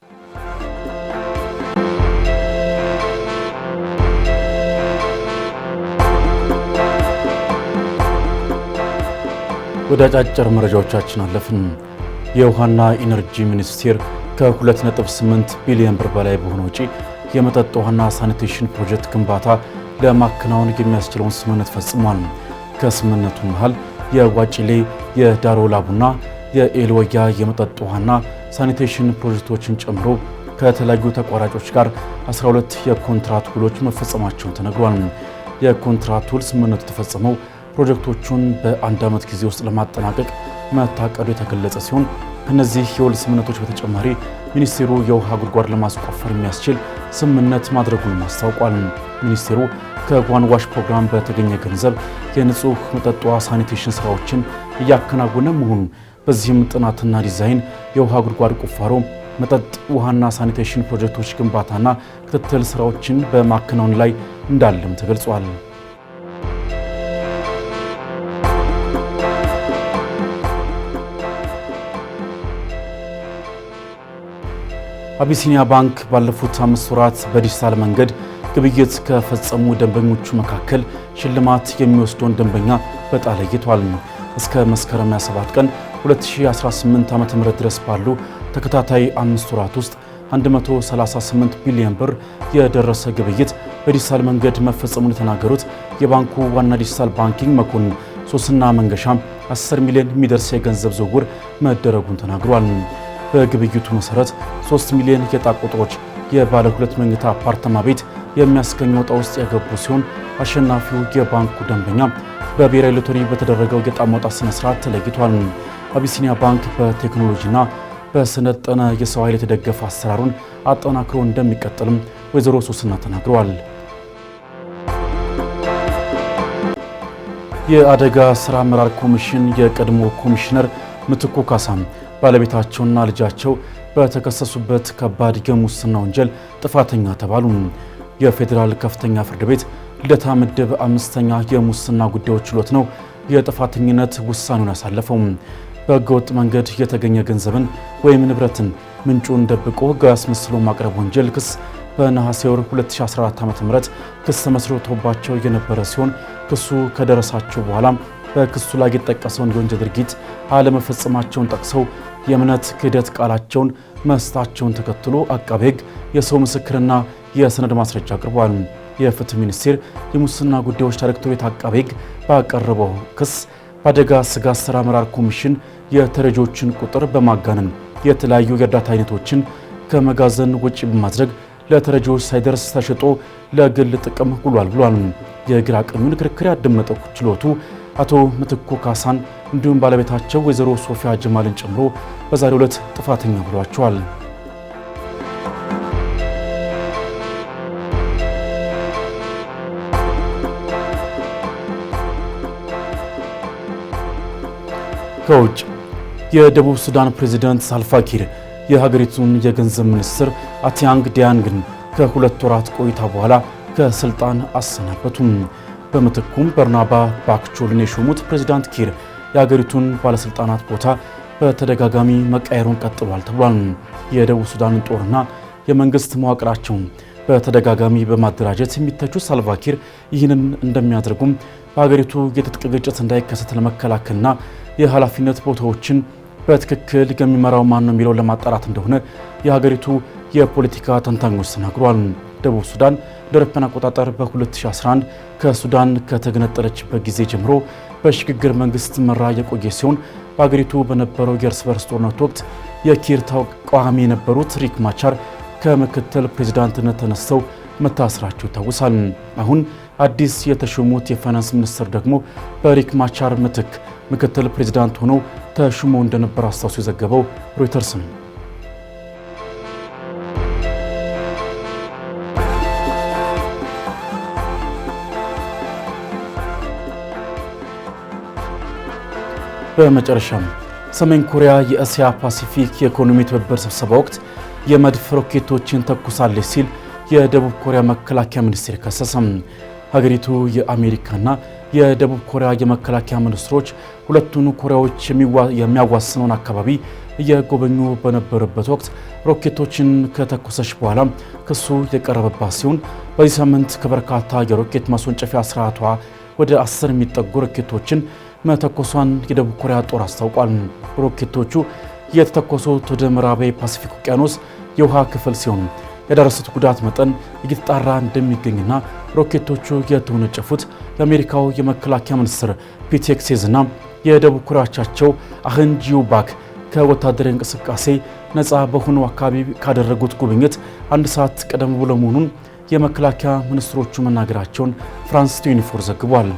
ወደ አጫጭር መረጃዎቻችን አለፍን። የውሃና ኢነርጂ ሚኒስቴር ከ2.8 ቢሊዮን ብር በላይ በሆነ ወጪ የመጠጥ ውሃና ሳኒቴሽን ፕሮጀክት ግንባታ ለማከናወን የሚያስችለውን ስምምነት ፈጽሟል። ከስምምነቱ መሃል የዋጭሌ፣ የዳሮ ላቡና የኤልወያ የመጠጥ ውሃና ሳኒቴሽን ፕሮጀክቶችን ጨምሮ ከተለያዩ ተቋራጮች ጋር 12 የኮንትራት ውሎች መፈጸማቸውን ተነግሯል። የኮንትራት ውል ስምምነቱ የተፈጸመው ፕሮጀክቶቹን በአንድ ዓመት ጊዜ ውስጥ ለማጠናቀቅ መታቀዱ የተገለጸ ሲሆን ከነዚህ የውል ስምምነቶች በተጨማሪ ሚኒስቴሩ የውሃ ጉድጓድ ለማስቆፈር የሚያስችል ስምምነት ማድረጉን አስታውቋል። ሚኒስቴሩ ከዋንዋሽ ፕሮግራም በተገኘ ገንዘብ የንጹህ መጠጥ ውሃ ሳኒቴሽን ስራዎችን እያከናወነ መሆኑን፣ በዚህም ጥናትና ዲዛይን፣ የውሃ ጉድጓድ ቁፋሮ፣ መጠጥ ውሃና ሳኒቴሽን ፕሮጀክቶች ግንባታና ክትትል ስራዎችን በማከናወን ላይ እንዳለም ተገልጿል። አቢሲኒያ ባንክ ባለፉት 5 ወራት በዲጂታል መንገድ ግብይት ከፈጸሙ ደንበኞቹ መካከል ሽልማት የሚወስደውን ደንበኛ በዕጣ ለይቷል። እስከ መስከረም 27 ቀን 2018 ዓ.ም ድረስ ባሉ ተከታታይ 5 ወራት ውስጥ 138 ቢሊዮን ብር የደረሰ ግብይት በዲጂታል መንገድ መፈጸሙን የተናገሩት የባንኩ ዋና ዲጂታል ባንኪንግ መኮንን ሶስና መንገሻ 10 ሚሊዮን የሚደርስ የገንዘብ ዝውውር መደረጉን ተናግሯል። በግብይቱ መሰረት 3 ሚሊዮን የዕጣ ቁጥሮች የባለ 2 መኝታ አፓርታማ ቤት የሚያስገኘው ዕጣ ውስጥ የገቡ ሲሆን አሸናፊው የባንኩ ደንበኛ በብሔራዊ ሎተሪ በተደረገው የዕጣ ማውጣት ስነ ስርዓት ተለይቷል። አቢሲኒያ ባንክ በቴክኖሎጂና በሰለጠነ የሰው ኃይል የተደገፈ አሰራሩን አጠናክሮ እንደሚቀጥልም ወይዘሮ ሶስና ተናግረዋል። የአደጋ ስራ አመራር ኮሚሽን የቀድሞ ኮሚሽነር ምትኩ ካሳም ባለቤታቸውና ልጃቸው በተከሰሱበት ከባድ የሙስና ወንጀል ጥፋተኛ ተባሉ። የፌዴራል ከፍተኛ ፍርድ ቤት ልደታ ምድብ 5ኛ የሙስና ጉዳዮች ችሎት ነው የጥፋተኝነት ውሳኔውን ያሳለፈው። በህገወጥ መንገድ የተገኘ ገንዘብን ወይም ንብረትን ምንጩን ደብቆ ህጋዊ አስመስሎ ማቅረብ ወንጀል ክስ በነሐሴ ወር 2014 ዓ.ም ክስ መስርቶባቸው የነበረ ሲሆን ክሱ ከደረሳቸው በኋላ በክሱ ላይ የተጠቀሰውን የወንጀል ድርጊት አለመፈጸማቸውን ጠቅሰው የእምነት ክህደት ቃላቸውን መስጠታቸውን ተከትሎ አቃቤ ህግ የሰው ምስክርና የሰነድ ማስረጃ አቅርቧል። የፍትህ ሚኒስቴር የሙስና ጉዳዮች ዳይሬክቶሬት አቃቤ ህግ ባቀረበው ክስ በአደጋ ስጋት ስራ አመራር ኮሚሽን የተረጂዎችን ቁጥር በማጋነን የተለያዩ የእርዳታ አይነቶችን ከመጋዘን ውጪ በማድረግ ለተረጂዎች ሳይደርስ ተሽጦ ለግል ጥቅም ውሏል ብሏል። የግራ ቀኙን ክርክር ያደመጠው ችሎቱ አቶ ምትኩ ካሳን እንዲሁም ባለቤታቸው ወይዘሮ ሶፊያ ጀማልን ጨምሮ በዛሬው ዕለት ጥፋተኛ ብሏቸዋል። ከውጭ የደቡብ ሱዳን ፕሬዝዳንት ሳልቫኪር የሀገሪቱን የገንዘብ ሚኒስትር አቲያንግ ዲያንግን ከ2 ወራት ቆይታ በኋላ ከስልጣን አሰናበቱም። በምትኩም በርናባ ባክቾልን የሾሙት ፕሬዝዳንት ኪር የሀገሪቱን ባለስልጣናት ቦታ በተደጋጋሚ መቃየሩን ቀጥሏል ተብሏል። የደቡብ ሱዳንን ጦርና የመንግስት መዋቅራቸውን በተደጋጋሚ በማደራጀት የሚተቹ ሳልቫኪር ይህንን እንደሚያደርጉም በሀገሪቱ የትጥቅ ግጭት እንዳይከሰት ለመከላከልና የኃላፊነት ቦታዎችን በትክክል የሚመራው ማን ነው የሚለው ለማጣራት እንደሆነ የሀገሪቱ የፖለቲካ ተንታኞች ተናግረዋል። ደቡብ ሱዳን ለአውሮፓውያን አቆጣጠር በ2011 ከሱዳን ከተገነጠለችበት ጊዜ ጀምሮ በሽግግር መንግስት መራ የቆየ ሲሆን በሀገሪቱ በነበረው የእርስ በርስ ጦርነት ወቅት የኪር ተቃዋሚ የነበሩት ሪክ ማቻር ከምክትል ፕሬዝዳንትነት ተነስተው መታሰራቸው ይታወሳል። አሁን አዲስ የተሾሙት የፋይናንስ ሚኒስትር ደግሞ በሪክ ማቻር ምትክ ምክትል ፕሬዝዳንት ሆነው ተሹመው እንደነበር አስታውሶ የዘገበው ሮይተርስ ነው። በመጨረሻም ሰሜን ኮሪያ የእስያ ፓሲፊክ የኢኮኖሚ ትብብር ስብሰባ ወቅት የመድፍ ሮኬቶችን ተኩሳለች ሲል የደቡብ ኮሪያ መከላከያ ሚኒስቴር ከሰሰም። ሀገሪቱ የአሜሪካና የደቡብ ኮሪያ የመከላከያ ሚኒስትሮች ሁለቱን ኮሪያዎች የሚያዋስነውን አካባቢ እየጎበኙ በነበረበት ወቅት ሮኬቶችን ከተኮሰች በኋላ ክሱ የቀረበባት ሲሆን በዚህ ሳምንት ከበርካታ የሮኬት ማስወንጨፊያ ስርዓቷ ወደ 10 የሚጠጉ ሮኬቶችን መተኮሷን የደቡብ ኮሪያ ጦር አስታውቋል። ሮኬቶቹ የተተኮሱት ወደ ምዕራባዊ ፓሲፊክ ውቅያኖስ የውሃ ክፍል ሲሆን የደረሱት ጉዳት መጠን እየተጣራ እንደሚገኝና ሮኬቶቹ የተወነጨፉት የአሜሪካው የመከላከያ ሚኒስትር ፒት ሄግሴዝና የደቡብ ኮሪያቻቸው አህን ጂዩባክ ከወታደራዊ እንቅስቃሴ ነፃ በሆነው አካባቢ ካደረጉት ጉብኝት 1 ሰዓት ቀደም ብሎ መሆኑን የመከላከያ ሚኒስትሮቹ መናገራቸውን ፍራንስ 24 ዘግቧል።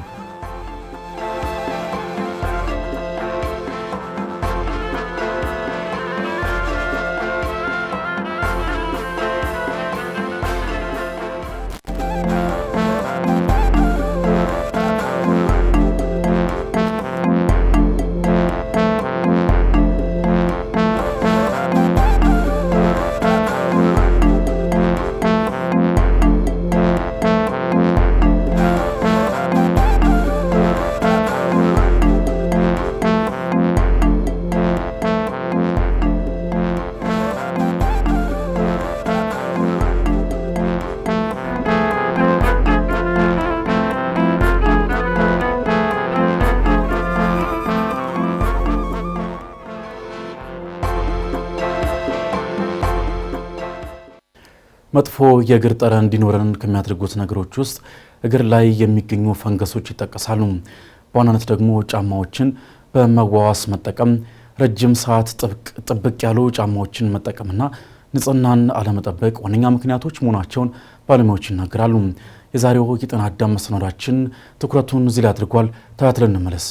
መጥፎ የእግር ጠረን እንዲኖረን ከሚያደርጉት ነገሮች ውስጥ እግር ላይ የሚገኙ ፈንገሶች ይጠቀሳሉ። በዋናነት ደግሞ ጫማዎችን በመዋዋስ መጠቀም፣ ረጅም ሰዓት ጥብቅ ያሉ ጫማዎችን መጠቀምና ንጽህናን አለመጠበቅ ዋነኛ ምክንያቶች መሆናቸውን ባለሙያዎች ይናገራሉ። የዛሬው የጤና አዳም መሰናዷችን ትኩረቱን እዚህ ላይ አድርጓል። ተከታትለን እንመለስ።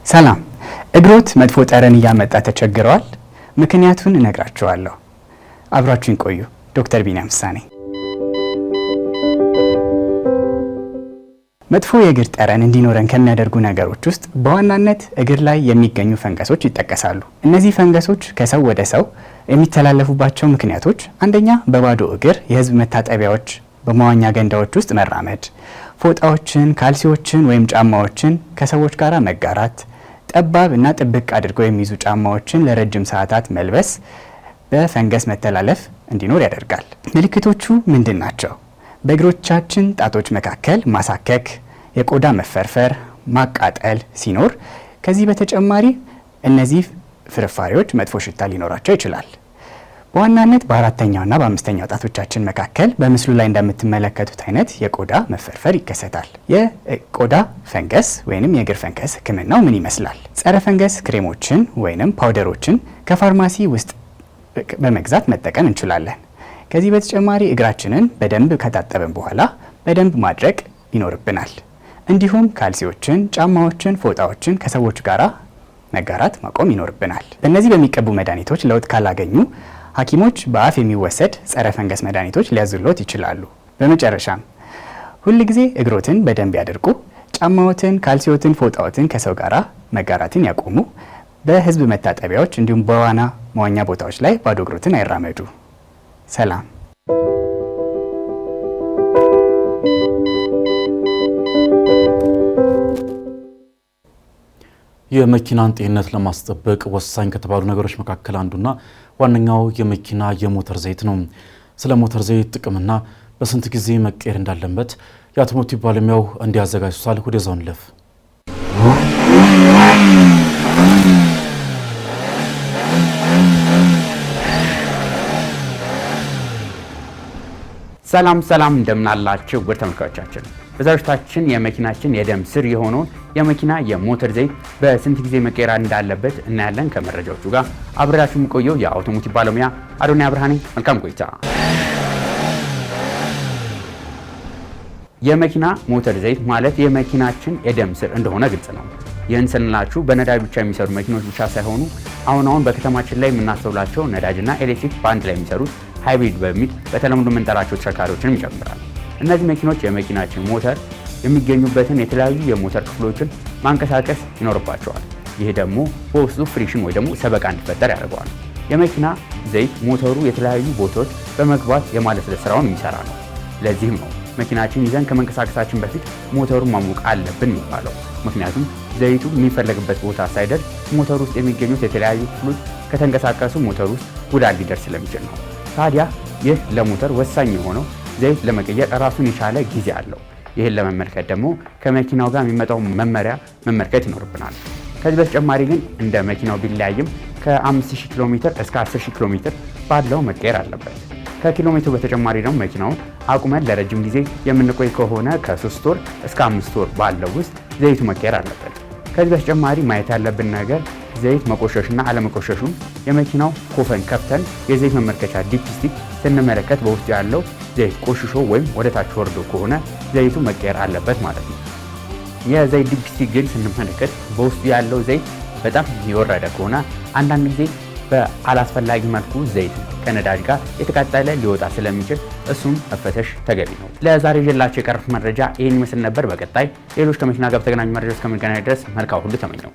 ሰላም። እግሮት መጥፎ ጠረን እያመጣ ተቸግረዋል? ምክንያቱን እነግራችኋለሁ። አብራችሁን ቆዩ። ዶክተር ቢኒያም ሳኔ። መጥፎ የእግር ጠረን እንዲኖረን ከሚያደርጉ ነገሮች ውስጥ በዋናነት እግር ላይ የሚገኙ ፈንገሶች ይጠቀሳሉ። እነዚህ ፈንገሶች ከሰው ወደ ሰው የሚተላለፉባቸው ምክንያቶች አንደኛ በባዶ እግር የህዝብ መታጠቢያዎች፣ በመዋኛ ገንዳዎች ውስጥ መራመድ፣ ፎጣዎችን፣ ካልሲዎችን ወይም ጫማዎችን ከሰዎች ጋር መጋራት፣ ጠባብ እና ጥብቅ አድርገው የሚይዙ ጫማዎችን ለረጅም ሰዓታት መልበስ በፈንገስ መተላለፍ እንዲኖር ያደርጋል። ምልክቶቹ ምንድን ናቸው? በእግሮቻችን ጣቶች መካከል ማሳከክ፣ የቆዳ መፈርፈር፣ ማቃጠል ሲኖር፣ ከዚህ በተጨማሪ እነዚህ ፍርፋሪዎች መጥፎ ሽታ ሊኖራቸው ይችላል። በዋናነት በአራተኛውና በአምስተኛው ጣቶቻችን መካከል በምስሉ ላይ እንደምትመለከቱት አይነት የቆዳ መፈርፈር ይከሰታል። የቆዳ ፈንገስ ወይንም የእግር ፈንገስ ሕክምናው ምን ይመስላል? ጸረ ፈንገስ ክሬሞችን ወይንም ፓውደሮችን ከፋርማሲ ውስጥ በመግዛት መጠቀም እንችላለን። ከዚህ በተጨማሪ እግራችንን በደንብ ከታጠብን በኋላ በደንብ ማድረቅ ይኖርብናል። እንዲሁም ካልሲዎችን፣ ጫማዎችን፣ ፎጣዎችን ከሰዎች ጋራ መጋራት ማቆም ይኖርብናል። በእነዚህ በሚቀቡ መድኃኒቶች ለውጥ ካላገኙ ሐኪሞች በአፍ የሚወሰድ ጸረ ፈንገስ መድኃኒቶች ሊያዙሎት ይችላሉ። በመጨረሻም ሁል ጊዜ እግሮትን በደንብ ያድርቁ። ጫማዎትን፣ ካልሲዎትን፣ ፎጣዎትን ከሰው ጋራ መጋራትን ያቆሙ። በህዝብ መታጠቢያዎች እንዲሁም በዋና መዋኛ ቦታዎች ላይ ባዶ እግሮትን አይራመዱ። ሰላም። የመኪናን ጤንነት ለማስጠበቅ ወሳኝ ከተባሉ ነገሮች መካከል አንዱና ዋነኛው የመኪና የሞተር ዘይት ነው። ስለ ሞተር ዘይት ጥቅምና በስንት ጊዜ መቀየር እንዳለበት የአውቶሞቲቭ ባለሙያው እንዲያዘጋጅቷል። ወደዛው እንለፍ። ሰላም እንደምናላችሁ ውድ ተመልካቾቻችን፣ በዛሬታችን የመኪናችን የደም ስር የሆነውን የመኪና የሞተር ዘይት በስንት ጊዜ መቀየር እንዳለበት እናያለን። ከመረጃዎቹ ጋር አብሬያችሁ የምቆየው የአውቶሞቲቭ ባለሙያ አዶንያ ብርሃኔ። መልካም ቆይታ። የመኪና ሞተር ዘይት ማለት የመኪናችን የደም ስር እንደሆነ ግልጽ ነው። ይህን ስንላችሁ በነዳጅ ብቻ የሚሰሩ መኪኖች ብቻ ሳይሆኑ አሁን በከተማችን ላይ የምናስተውላቸው ነዳጅና ኤሌክትሪክ በአንድ ላይ የሚሰሩት ሃይብሪድ በሚል በተለምዶ የምንጠራቸው ተሽከርካሪዎችን ይጨምራል። እነዚህ መኪኖች የመኪናችን ሞተር የሚገኙበትን የተለያዩ የሞተር ክፍሎችን ማንቀሳቀስ ይኖርባቸዋል። ይህ ደግሞ በውስጡ ፍሪክሽን ወይ ደግሞ ሰበቃ እንዲፈጠር ያደርገዋል። የመኪና ዘይት ሞተሩ የተለያዩ ቦታዎች በመግባት የማለስለስ ስራውን የሚሰራ ነው። ለዚህም ነው መኪናችን ይዘን ከመንቀሳቀሳችን በፊት ሞተሩን ማሞቅ አለብን የሚባለው። ምክንያቱም ዘይቱ የሚፈለግበት ቦታ ሳይደርስ ሞተር ውስጥ የሚገኙት የተለያዩ ክፍሎች ከተንቀሳቀሱ ሞተር ውስጥ ጉዳት ሊደርስ ስለሚችል ነው። ታዲያ ይህ ለሞተር ወሳኝ የሆነው ዘይት ለመቀየር ራሱን የቻለ ጊዜ አለው። ይህን ለመመልከት ደግሞ ከመኪናው ጋር የሚመጣው መመሪያ መመልከት ይኖርብናል። ከዚህ በተጨማሪ ግን እንደ መኪናው ቢለያይም ከ5000 ኪሎ ሜትር እስከ 10000 ኪሎ ሜትር ባለው መቀየር አለበት። ከኪሎ ሜትሩ በተጨማሪ ደግሞ መኪናውን አቁመን ለረጅም ጊዜ የምንቆይ ከሆነ ከ3 ወር እስከ 5 ወር ባለው ውስጥ ዘይቱ መቀየር አለበት። ከዚህ በተጨማሪ ማየት ያለብን ነገር ዘይት መቆሸሽና አለመቆሸሹን የመኪናው ኮፈን ከፍተን የዘይት መመልከቻ ዲፕስቲክ ስንመለከት በውስጡ ያለው ዘይት ቆሽሾ ወይም ወደ ታች ወርዶ ከሆነ ዘይቱ መቀየር አለበት ማለት ነው። የዘይት ዲፕስቲክ ግን ስንመለከት በውስጡ ያለው ዘይት በጣም የወረደ ከሆነ አንዳንድ ጊዜ በአላስፈላጊ መልኩ ዘይት ከነዳጅ ጋር የተቃጠለ ሊወጣ ስለሚችል እሱም መፈተሽ ተገቢ ነው። ለዛሬ ይዤላችሁ የቀረብኩት መረጃ ይህን ይመስል ነበር። በቀጣይ ሌሎች ከመኪና ጋር በተገናኙ መረጃዎች እስከምንገናኝ ድረስ መልካም ሁሉ ተመኘው።